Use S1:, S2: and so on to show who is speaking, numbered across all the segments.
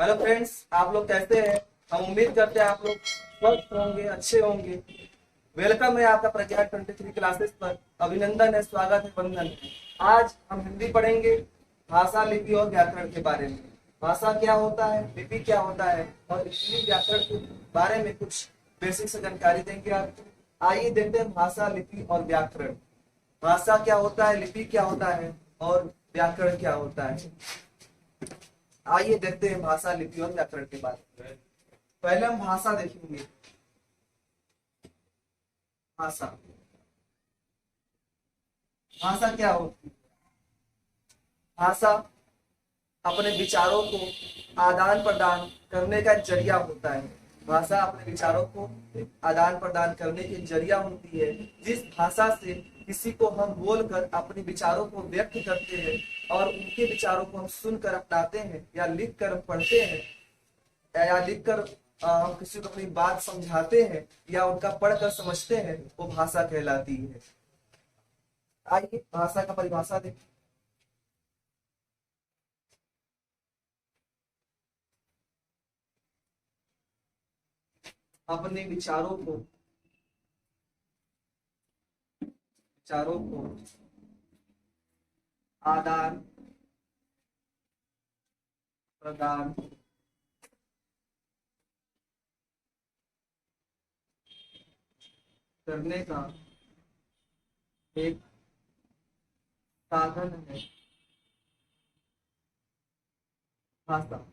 S1: Hello friends, आप लोग कैसे हैं? हम उम्मीद करते हैं आप लोग स्वस्थ होंगे, अच्छे होंगे। वेलकम है आपका प्रज्ञा 23 क्लासेस पर। अभिनंदन है, स्वागत है, वंदन है। आज हम हिंदी पढ़ेंगे, भाषा, लिपि और व्याकरण के बारे में। भाषा क्या होता है, लिपि क्या होता है और हिंदी व्याकरण के बारे में कुछ बेसिक से जानकारी देंगे आपको। आइए देखते हैं भाषा, लिपि और व्याकरण। भाषा क्या होता है, लिपि क्या होता है और व्याकरण क्या होता है। आइए देखते हैं भाषा, लिपि और व्याकरण के बारे में। पहले हम भाषा देखेंगे। भाषा, भाषा क्या होती है? भाषा अपने विचारों को आदान प्रदान करने का जरिया होता है। भाषा अपने विचारों को आदान प्रदान करने की जरिया होती है। जिस भाषा से किसी को हम बोलकर अपने विचारों को व्यक्त करते हैं और उनके विचारों को हम सुनकर अपनाते हैं या लिख कर पढ़ते हैं या लिखकर हम किसी को अपनी बात समझाते हैं या उनका पढ़कर समझते हैं, वो भाषा कहलाती है। आइए भाषा का परिभाषा देखें। अपने विचारों को आदान प्रदान करने का एक साधन है भाषा।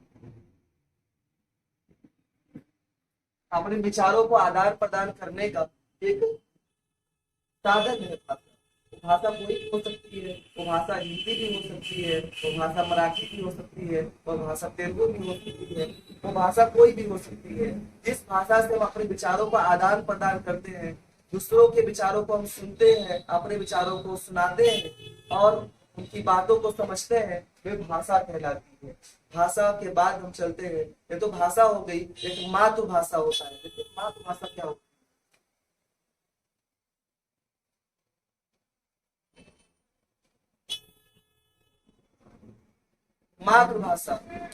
S1: अपने विचारों को आदान प्रदान करने का एक साधन है भाषा। वो भाषा कोई भी हो सकती है, वो भाषा हिंदी भी हो सकती है, वो भाषा मराठी भी हो सकती है, वो भाषा तेलुगु भी हो सकती है, वो भाषा कोई भी हो सकती है। जिस भाषा से हम अपने विचारों का आदान प्रदान करते हैं, दूसरों के विचारों को हम सुनते हैं, अपने विचारों को सुनाते हैं और उनकी बातों को समझते हैं, वे भाषा कहलाती है। भाषा के बाद हम चलते हैं। ये तो भाषा हो गई, एक मातृभाषा होता है। देखिए मातृभाषा क्या होती है।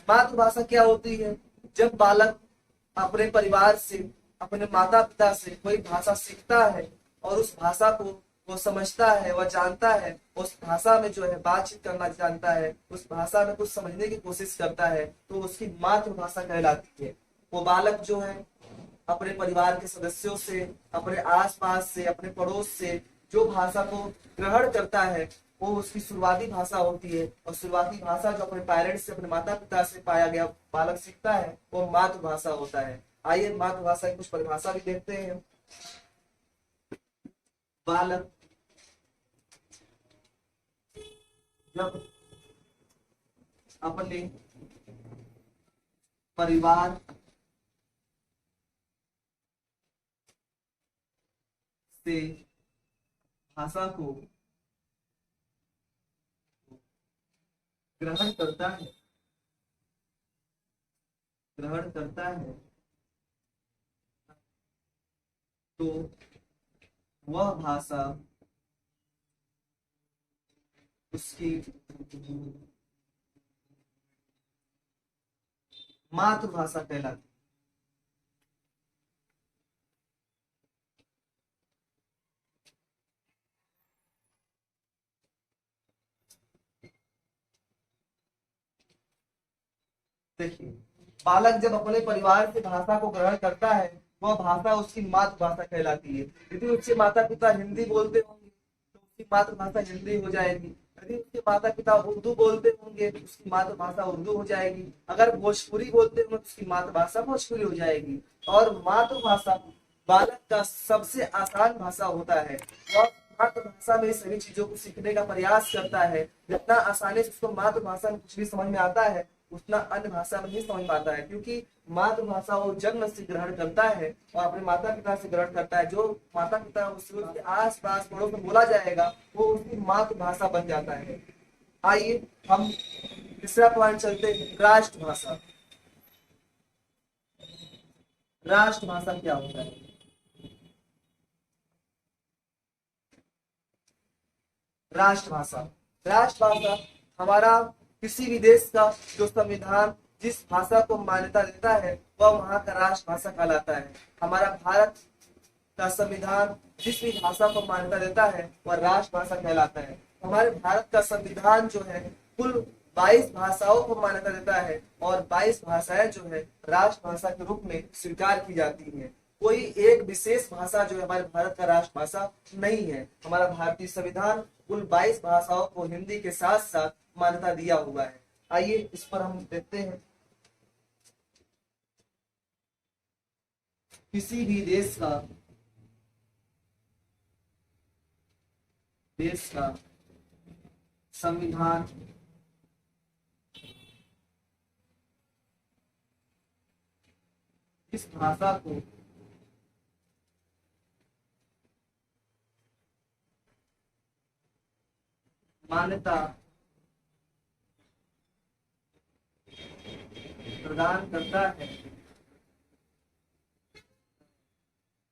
S1: मातृभाषा क्या होती है? जब बालक अपने परिवार से, अपने माता पिता से कोई भाषा सीखता है और उस भाषा को वो समझता है, वह जानता है, उस भाषा में जो है बातचीत करना जानता है, उस भाषा में कुछ समझने की कोशिश करता है, तो उसकी मातृभाषा कहलाती है। वो बालक जो है अपने परिवार के सदस्यों से, अपने आसपास से, अपने पड़ोस से जो भाषा को ग्रहण करता है, वो उसकी शुरुआती भाषा होती है। और शुरुआती भाषा जो अपने पेरेंट्स से, अपने माता पिता से पाया गया बालक सीखता है, वो मातृभाषा होता है। आइए मातृभाषा की कुछ परिभाषा भी देखते हैं। बालक जब अपने परिवार से भाषा को ग्रहण करता है, ग्रहण करता है, तो वह भाषा उसकी मातृभाषा कहलाती है। देखिए, बालक जब अपने परिवार से भाषा को ग्रहण करता है, वह भाषा उसकी मातृभाषा कहलाती है। यदि उसके माता पिता हिंदी बोलते होंगे तो उसकी मातृभाषा हिंदी हो जाएगी। यदि उसके माता पिता उर्दू बोलते होंगे तो उसकी मातृभाषा उर्दू हो जाएगी। अगर भोजपुरी बोलते होंगे तो उसकी मातृभाषा भोजपुरी हो जाएगी। और मातृभाषा बालक का सबसे आसान भाषा होता है। वह मातृभाषा में सभी चीजों को सीखने का प्रयास करता है। जितना आसानी से उसको मातृभाषा में कुछ भी समझ में आता है, उतना अन्य भाषा में नहीं समझ पाता है। क्योंकि मातृभाषा वो जन्म से ग्रहण करता है और अपने माता पिता से ग्रहण करता है। जो माता पिता उसके आस पास पड़ोस में बोला जाएगा, वो उसकी मातृभाषा बन जाता है। आइए हम तीसरा पॉइंट चलते हैं, राष्ट्रभाषा। राष्ट्रभाषा क्या होता है? राष्ट्रभाषा, राष्ट्रभाषा हमारा किसी भी देश का जो संविधान जिस भाषा को मान्यता देता है वह वहाँ का राष्ट्रभाषा कहलाता है। हमारा भारत का संविधान जिस भी भाषा को मान्यता देता है वह राष्ट्रभाषा कहलाता है। हमारे भारत का संविधान जो है कुल 22 भाषाओं को मान्यता देता है और 22 भाषाएं जो है राष्ट्रभाषा के रूप में स्वीकार की जाती हैं। कोई एक विशेष भाषा जो है हमारे भारत का राष्ट्रभाषा नहीं है। हमारा भारतीय संविधान कुल 22 भाषाओं को हिंदी के साथ साथ मान्यता दिया हुआ है। आइए इस पर हम देखते हैं। किसी भी देश का संविधान इस भाषा को मान्यता प्रदान करता है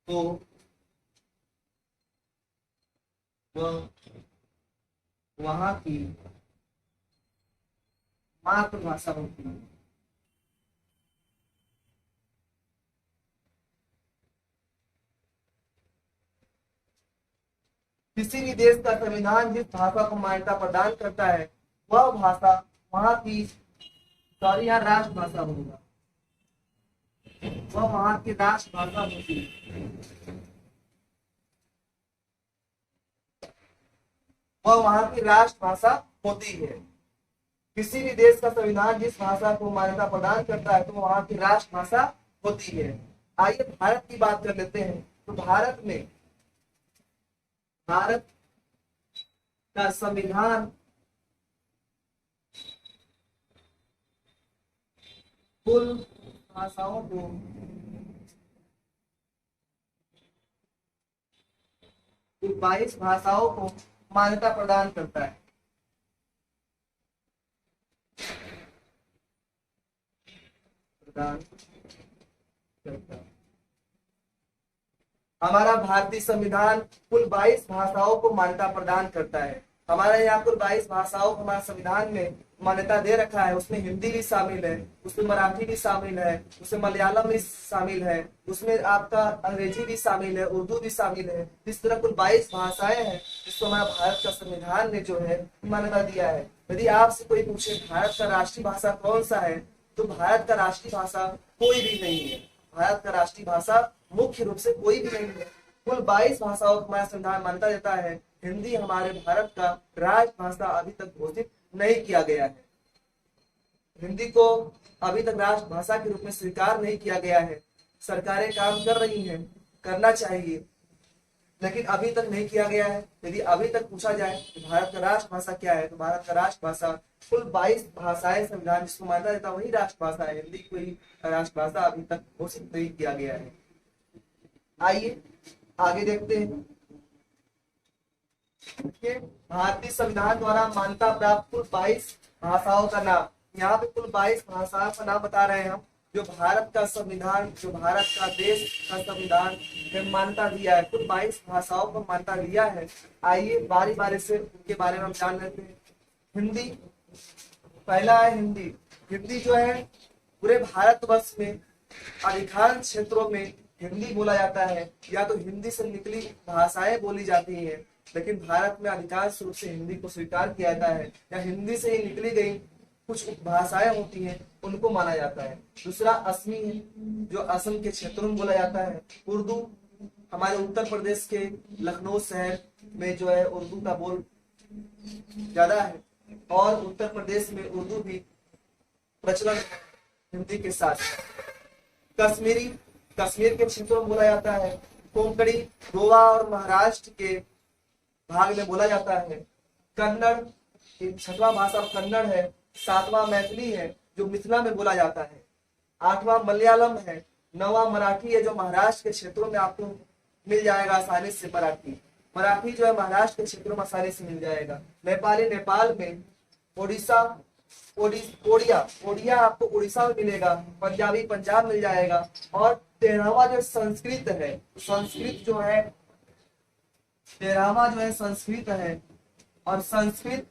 S1: तो वह वहाँ की मातृभाषा होती है। किसी भी देश का संविधान जिस भाषा को मान्यता प्रदान करता है वह भाषा वहाँ की यहाँ राष्ट्रभाषा होगा, वह वहाँ की राष्ट्रभाषा होती है। वह वहाँ की राष्ट्रभाषा होती है। किसी भी देश का संविधान जिस भाषा को मान्यता प्रदान करता है तो वहाँ की राष्ट्रभाषा होती है। आइए भारत की बात कर लेते हैं। तो भारत का संविधान कुल भाषाओं को कुल 22 भाषाओं को मान्यता प्रदान करता है। हमारा भारतीय संविधान कुल 22 भाषाओं को मान्यता प्रदान करता है। हमारे यहाँ कुल 22 भाषाओं को हमारे संविधान में मान्यता दे रखा है। उसमें हिंदी भी शामिल है, उसमें मराठी भी शामिल है, उसमें मलयालम भी शामिल है, उसमें आपका अंग्रेजी भी शामिल है, उर्दू भी शामिल है। इस तरह कुल 22 भाषाएं हैं जिसको हमारा भारत का संविधान ने जो है मान्यता दिया है। यदि आपसे कोई पूछे भारत का राष्ट्रीय भाषा कौन सा है तो भारत का राष्ट्रीय भाषा कोई भी नहीं है। भारत का राष्ट्रीय भाषा मुख्य रूप से कोई भी नहीं है। कुल 22 भाषाओं को हमारा संविधान मान्यता देता है। हिंदी हमारे भारत का राजभाषा अभी तक घोषित नहीं किया गया है। हिंदी को अभी तक राष्ट्रभाषा के रूप में स्वीकार नहीं किया गया है। सरकारें काम कर रही हैं, करना चाहिए, लेकिन अभी तक नहीं किया गया है। यदि अभी तक पूछा जाए कि भारत का राष्ट्रभाषा क्या है तो भारत का राष्ट्रभाषा कुल 22 भाषाएं संविधान जिसको मान्यता देता वही राष्ट्रभाषा है। हिंदी कोई राष्ट्रभाषा अभी तक घोषित नहीं किया गया है। आइए आगे देखते हैं। भारतीय संविधान द्वारा मान्यता प्राप्त कुल 22 भाषाओं का नाम, यहाँ पे कुल 22 भाषाओं का नाम बता रहे हैं हम। जो भारत का संविधान, जो भारत का देश का संविधान ने मान्यता दिया है, कुल 22 भाषाओं को मान्यता दिया है। आइए बारी बारी से उनके बारे में हम जान लेते हैं। हिंदी, पहला है हिंदी। हिंदी जो है पूरे भारतवर्ष में अधिकांश क्षेत्रों में हिंदी बोला जाता है, या तो हिंदी से निकली भाषाएं बोली जाती हैं, लेकिन भारत में अधिकांश रूप से हिंदी को स्वीकार किया जाता है, या हिंदी से ही निकली गई कुछ उपभाषाएं होती हैं उनको माना जाता है। दूसरा असमी है, जो असम के क्षेत्रों में बोला जाता है। उर्दू, हमारे उत्तर प्रदेश के लखनऊ शहर में जो है उर्दू का बोल ज्यादा है, और उत्तर प्रदेश में उर्दू भी प्रचलन हिंदी के साथ। कश्मीरी, कश्मीर के क्षेत्रों में बोला जाता है। कोंकणी, गोवा और महाराष्ट्र के भाग में बोला जाता है। कन्नड़, 6वां भाषा कन्नड़ है। 7वां मैथिली है जो मिथिला में बोला जाता है। 8वां मलयालम है। 9वां मराठी है जो महाराष्ट्र के क्षेत्रों में आपको मिल जाएगा आसानी से। मराठी जो है महाराष्ट्र के क्षेत्रों में आसानी से मिल जाएगा। नेपाली नेपाल में। ओडिया आपको उड़ीसा में मिलेगा। पंजाबी पंजाब मिल जाएगा। और 13वां जो संस्कृत है, संस्कृत जो है 13वां जो है संस्कृत है। और संस्कृत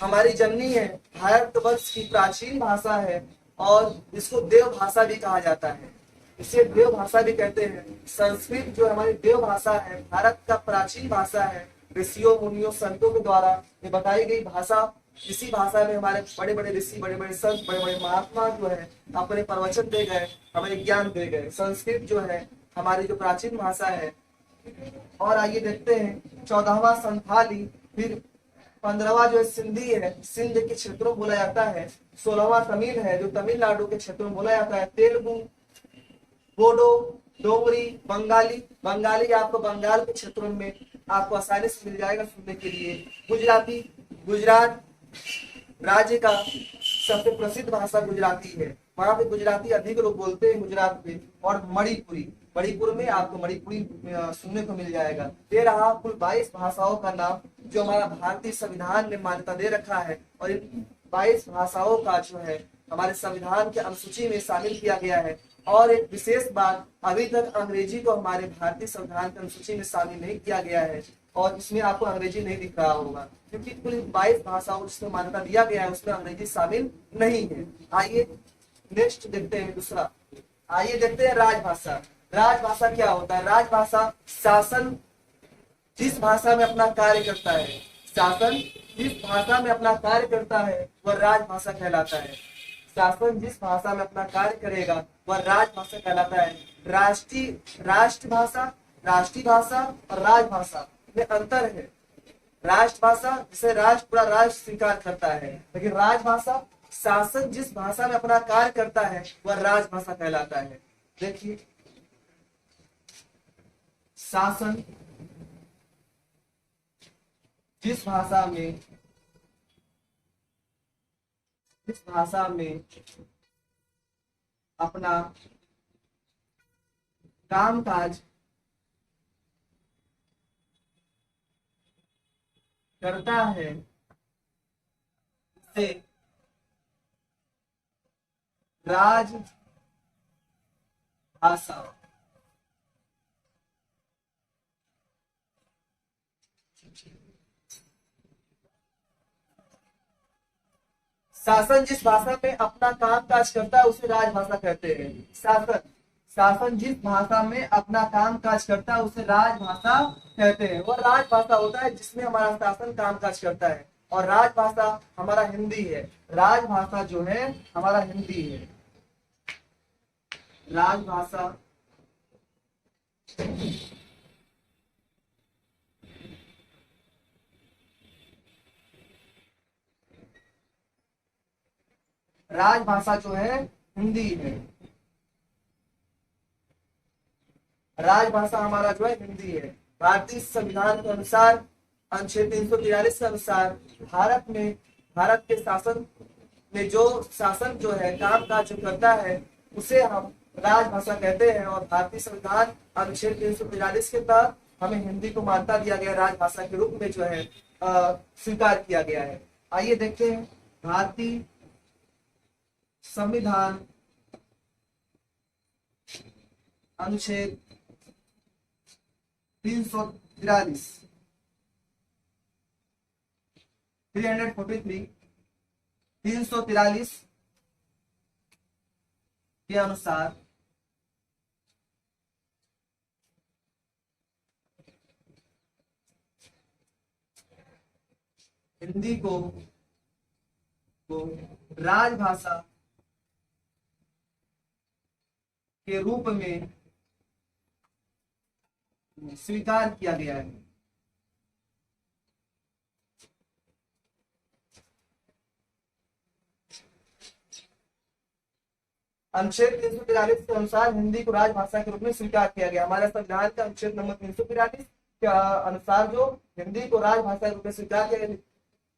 S1: हमारी जननी है, भारतवर्ष की प्राचीन भाषा है। और इसको देव भाषा भी कहा जाता है, इसे देव भाषा भी कहते हैं। संस्कृत जो हमारी देव भाषा है, भारत का प्राचीन भाषा है, ऋषियों मुनियों संतों के द्वारा ये बताई गई भाषा। इसी भाषा में हमारे बड़े बड़े ऋषि, बड़े बड़े संत, बड़े बड़े महात्मा जो है अपने प्रवचन दे गए, हमें ज्ञान दे गए। संस्कृत जो है हमारी जो प्राचीन भाषा है। और आइए देखते हैं 14वां संथाली, फिर 15वां जो है सिंधी है, सिंध के क्षेत्रों में बोला जाता है। 16वां तमिल है जो तमिलनाडु के क्षेत्रों में बोला जाता है। तेलुगु, बोडो, डोगरी, बंगाली, बंगाली आपको बंगाल के क्षेत्रों में आपको आसानी से मिल जाएगा सुनने के लिए। गुजराती, गुजरात राज्य का सबसे प्रसिद्ध भाषा गुजराती है, वहां पे गुजराती अधिक लोग बोलते हैं गुजरात में। और मणिपुरी, मणिपुर में आपको मणिपुरी सुनने को मिल जाएगा। ये रहा कुल 22 भाषाओं का नाम जो हमारा भारतीय संविधान ने मान्यता दे रखा है। और इन 22 भाषाओं का जो है हमारे संविधान के अनुसूची में शामिल किया गया है। और एक विशेष बात, अभी तक अंग्रेजी को हमारे भारतीय संविधान की अनुसूची में शामिल नहीं किया गया है, और इसमें आपको अंग्रेजी नहीं दिख रहा होगा, क्योंकि कुल 22 भाषाओं जिसमें मान्यता दिया गया है उसमें अंग्रेजी शामिल नहीं है। आइए नेक्स्ट देखते हैं दूसरा। आइए देखते हैं राजभाषा। राजभाषा क्या होता है? राजभाषा शासन जिस भाषा में अपना कार्य करता है, शासन जिस भाषा में अपना कार्य करता है वह राजभाषा कहलाता है। शासन जिस भाषा में अपना कार्य करेगा वह राजभाषा कहलाता है। राष्ट्रभाषा, राष्ट्रीय भाषा और राजभाषा में अंतर है। राष्ट्रभाषा जिसे राष्ट्र पूरा राष्ट्र स्वीकार करता है, लेकिन राजभाषा शासन जिस भाषा में अपना कार्य करता है वह राजभाषा कहलाता है। देखिए, शासन जिस भाषा में अपना कामकाज करता है उसे राजभाषा। शासन जिस भाषा में अपना काम काज करता है उसे राजभाषा कहते हैं। शासन जिस भाषा में अपना काम काज करता है उसे राजभाषा कहते हैं। वह राजभाषा होता है जिसमें हमारा शासन काम काज करता है। और राजभाषा हमारा हिंदी है। राजभाषा जो है हमारा हिंदी है। राजभाषा राजभाषा जो है हिंदी है। राजभाषा हमारा जो है हिंदी है। भारतीय संविधान के अनुसार अनुच्छेद 343 के अनुसार भारत के शासन में जो शासन जो है काम काज जो करता है उसे हम राजभाषा कहते हैं। और भारतीय संविधान अनुच्छेद 343 के तहत हमें हिंदी को मान्यता दिया गया, राजभाषा के रूप में जो है स्वीकार किया गया है। आइए देखते हैं भारतीय संविधान अनुच्छेद 343 343 के अनुसार हिंदी को राजभाषा के रूप में स्वीकार किया गया है। अनुच्छेद 343 के अनुसार हिंदी को राजभाषा के रूप में स्वीकार किया गया। हमारे संविधान का अनुच्छेद नंबर 343 के अनुसार जो हिंदी को राजभाषा के रूप में स्वीकार किया गया,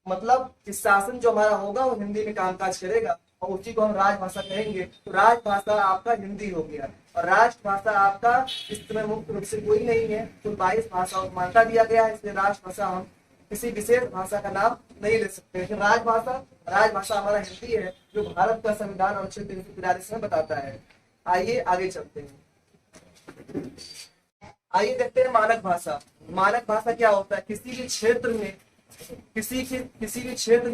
S1: मतलब कि शासन जो हमारा होगा वो हिंदी में कामकाज करेगा और उसी को हम राजभाषा कहेंगे। तो राजभाषा आपका हिंदी हो गया। और राष्ट्रभाषा आपका इस समय मुख्य रूप से कोई नहीं है, तो 22 भाषाओं को मान्यता दिया गया है, इसलिए राष्ट्रभाषा हम किसी विशेष भाषा का नाम नहीं ले सकते। लेकिन राजभाषा हमारा हिंदी है, जो भारत का संविधान अनुच्छेद 343 में बताता है। आइए आगे चलते हैं। आइए देखते हैं मानक भाषा। मानक भाषा क्या होता है? किसी भी क्षेत्र में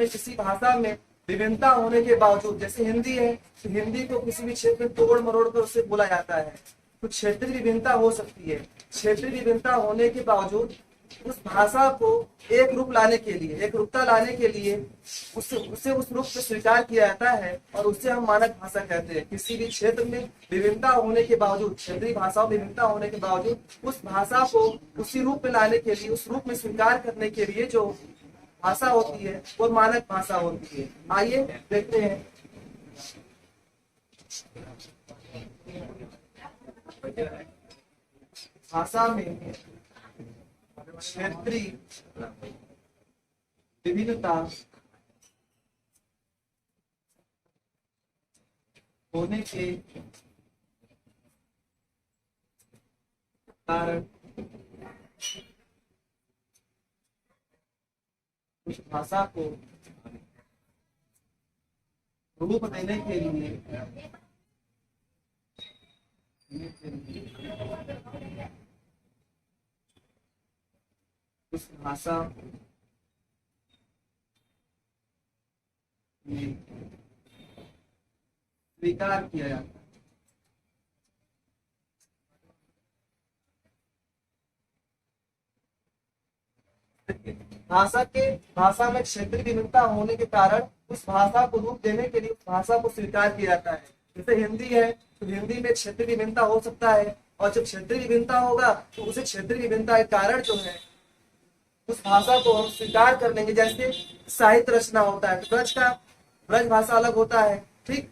S1: किसी भाषा में विभिन्नता होने के बावजूद, जैसे हिंदी है तो हिंदी को किसी भी क्षेत्र में तोड़ मरोड़ कर उसे बोला जाता है, तो क्षेत्रीय विभिन्नता हो सकती है। क्षेत्रीय विभिन्नता होने के बावजूद उस भाषा को एक रूप लाने के लिए, एक रूपता लाने के लिए उसे उस रूप में स्वीकार किया जाता है और उसे हम मानक भाषा कहते हैं। किसी भी क्षेत्र में विभिन्नता होने के बावजूद, क्षेत्रीय भाषाओं में विभिन्नता होने के बावजूद उस भाषा को उसी रूप में लाने के लिए, उस रूप में स्वीकार करने के लिए जो भाषा होती है वो मानक भाषा होती है। आइए देखते हैं। भाषा में क्षेत्रीय विभिन्नता होने के कारण उस भाषा को रूप देने के लिए उस भाषा में स्वीकार किया जाता है। भाषा में क्षेत्रीय विभिन्नता होने के कारण उस भाषा को रूप देने के लिए उस भाषा को स्वीकार किया जाता है। जैसे हिंदी है तो हिंदी में क्षेत्रीय विभिन्नता हो सकता है, और जब क्षेत्रीय विभिन्नता होगा तो उसे क्षेत्रीय विभिन्नता के कारण जो है उस भाषा को हम स्वीकार कर लेंगे। जैसे साहित्य रचना होता है तो ब्रज भाषा अलग होता है, ठीक,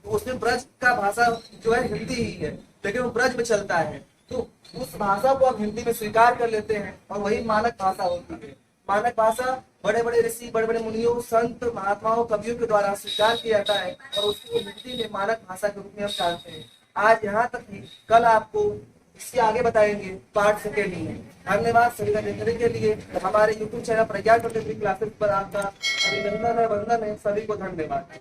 S1: तो उसमें ब्रज का भाषा जो है हिंदी ही है, लेकिन वो ब्रज में चलता है, तो उस भाषा को हम हिंदी में स्वीकार कर लेते हैं और वही मानक भाषा होती है। मानक भाषा बड़े बड़े ऋषि, बड़े बड़े मुनियों, संत, महात्माओं, कवियों के द्वारा स्वीकार किया जाता है और उसको हिंदी में मानक भाषा के रूप में हम जानते हैं। आज यहाँ तक ही, कल आपको इसके आगे बताएंगे पार्ट सेकेंड में। धन्यवाद सभी का देखने के लिए। हमारे YouTube चैनल प्रज्ञान क्लासेस पर आपका अभिनंदन है, वंदन है, सभी को धन्यवाद।